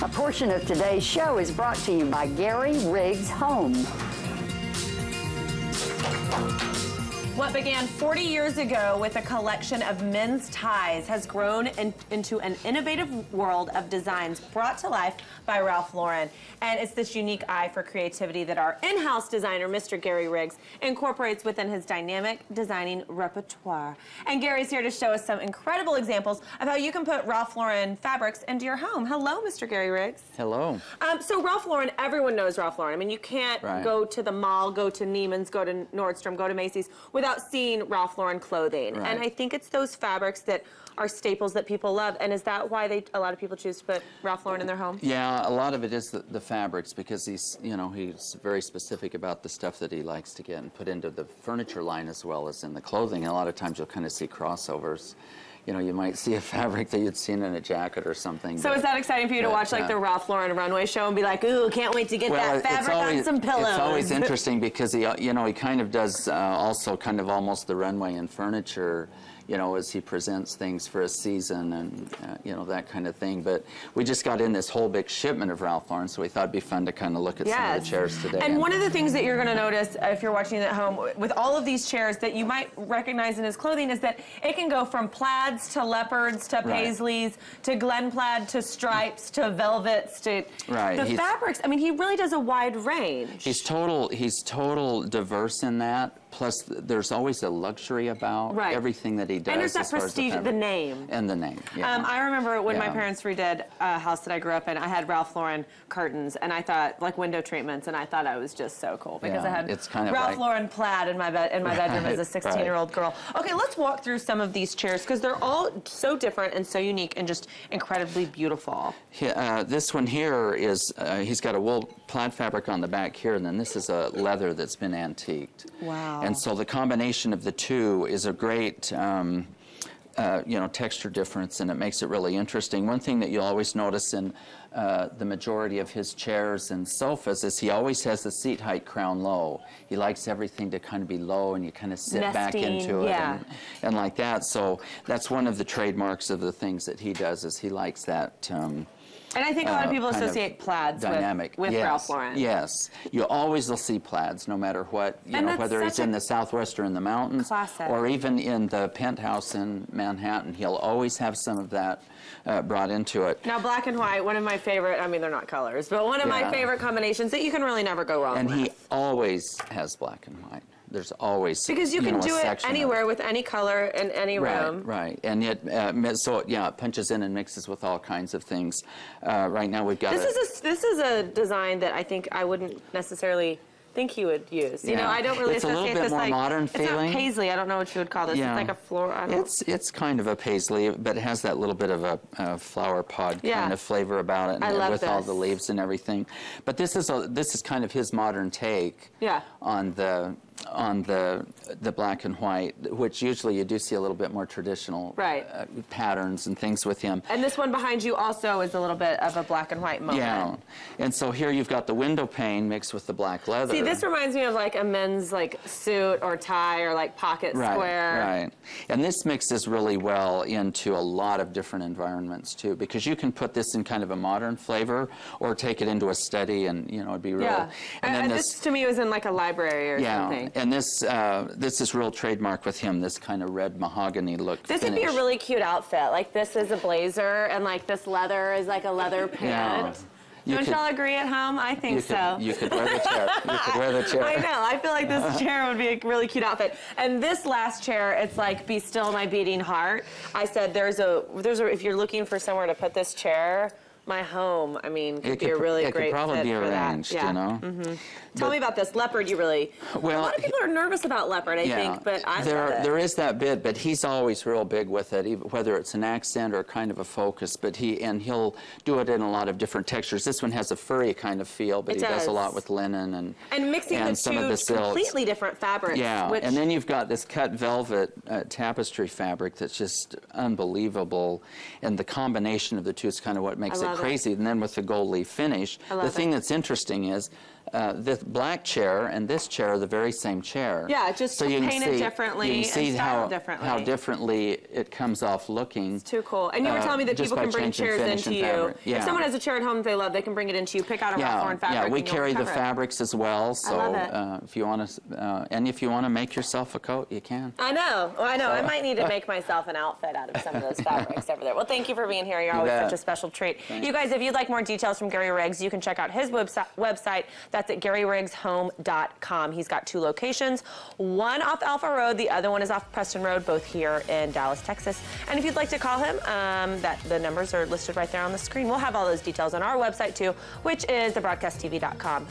A portion of today's show is brought to you by Gary Riggs Home. What began 40 years ago with a collection of men's ties has grown into an innovative world of designs brought to life by Ralph Lauren. And it's this unique eye for creativity that our in-house designer, Mr. Gary Riggs, incorporates within his dynamic designing repertoire. And Gary's here to show us some incredible examples of how you can put Ralph Lauren fabrics into your home. Hello, Mr. Gary Riggs. Hello. So Ralph Lauren, everyone knows Ralph Lauren. I mean, you can't go to the mall, go to Neiman's, go to Nordstrom, go to Macy's without seeing Ralph Lauren clothing. Right. And I think it's those fabrics that are staples that people love. And is that why a lot of people choose to put Ralph Lauren in their home? Yeah, a lot of it is the fabrics, because he's very specific about the stuff that he likes to get and put into the furniture line as well as in the clothing. And a lot of times you'll kind of see crossovers. You know, you might see a fabric that you'd seen in a jacket or something. So is that exciting for you to watch like the Ralph Lauren runway show and be like, ooh, can't wait to get that fabric on some pillows? It's always interesting because he kind of does also kind of almost the runway and furniture, as he presents things for a season and, that kind of thing. But we just got in this whole big shipment of Ralph Lauren, so we thought it'd be fun to kind of look at some of the chairs today. And one of the things that you're going to notice if you're watching at home with all of these chairs that you might recognize in his clothing is that it can go from plaids to leopards to paisleys to Glen plaid to stripes to velvets to the fabrics. I mean, he really does a wide range. He's total diverse in that. Plus, there's always a luxury about everything that he does. And there's that prestige, the name. And the name, yeah. I remember when my parents redid a house that I grew up in, I had Ralph Lauren curtains, and I thought, like window treatments, and I thought I was just so cool because I had Ralph Lauren plaid in my bedroom as a 16-year-old girl. Okay, let's walk through some of these chairs because they're all so different and so unique and just incredibly beautiful. This one here is, he's got a wool plaid fabric on the back here, and then this is a leather that's been antiqued. Wow. And so the combination of the two is a great, texture difference, and it makes it really interesting. One thing that you'll always notice in the majority of his chairs and sofas is he always has the seat height crown low. He likes everything to kind of be low, and you kind of sit back into it and like that. So that's one of the trademarks of the things that he does is he likes that. And I think a lot of people associate plaids with Ralph Lauren. Yes. You always will see plaids no matter what, whether he's in the Southwest or in the mountains or even in the penthouse in Manhattan. He'll always have some of that brought into it. Now, black and white, one of my favorite, I mean, they're not colors, but one of my favorite combinations that you can really never go wrong with. And he always has black and white. There's always because you can do it anywhere with any color in any room. Right, and yet it punches in and mixes with all kinds of things. Right now we've got this is a design that I think I wouldn't necessarily think he would use. I don't really associate this more modern it's feeling. Not paisley. I don't know what you would call this. It's like a floral. It's kind of a paisley, but it has that little bit of a flower pod kind of flavor about it, and with all the leaves and everything. But this is kind of his modern take on the black and white, which usually you do see a little bit more traditional patterns and things with him. And this one behind you also is a little bit of a black and white moment. Yeah, and so here you've got the window pane mixed with the black leather. See, this reminds me of like a men's suit or tie or pocket square. Right, and this mixes really well into a lot of different environments too, because you can put this in kind of a modern flavor or take it into a study and it'd be real. Yeah, and then this to me was in like a library or something. And this is real trademark with him, this kind of red mahogany look. This would be a really cute outfit. Like this is a blazer, and like this leather is like a leather pant. Don't y'all agree at home? I think so. You could wear the chair. You could wear the chair. I know. I feel like this chair would be a really cute outfit. And this last chair, it's like "Be Still My Beating Heart." I said there's a if you're looking for somewhere to put this chair. My home, I mean, could be a really great fit for that. It could probably be arranged, Tell me about this leopard. A lot of people are nervous about leopard, I think, but I love it. There is that bit, but he's always real big with it, whether it's an accent or kind of a focus. But he'll do it in a lot of different textures. This one has a furry kind of feel, but he does a lot with linen and mixing some of the silks. Completely different fabrics. Yeah, and then you've got this cut velvet tapestry fabric that's just unbelievable, and the combination of the two is kind of what makes it crazy. And then with the gold leaf finish, the thing that's interesting is this black chair and this chair are the very same chair. Yeah, just painted differently and styled differently. How differently it comes off looking. It's too cool. And you were telling me that people can bring chairs into you. Yeah. If someone has a chair at home they love, they can bring it into you, pick out a Ralph Lauren fabric. Yeah, we carry the fabrics as well. So I love it. if you want to, and if you want to make yourself a coat, you can. I know. Well, I know. I might need to make myself an outfit out of some of those fabrics over there. Well, thank you for being here. You're always such a special treat. Thanks. You guys, if you'd like more details from Gary Riggs, you can check out his website. That's at GaryRiggsHome.com. He's got 2 locations, one off Alpha Road, the other one is off Preston Road, both here in Dallas, Texas. And if you'd like to call him, the numbers are listed right there on the screen. We'll have all those details on our website too, which is thebroadcasttv.com.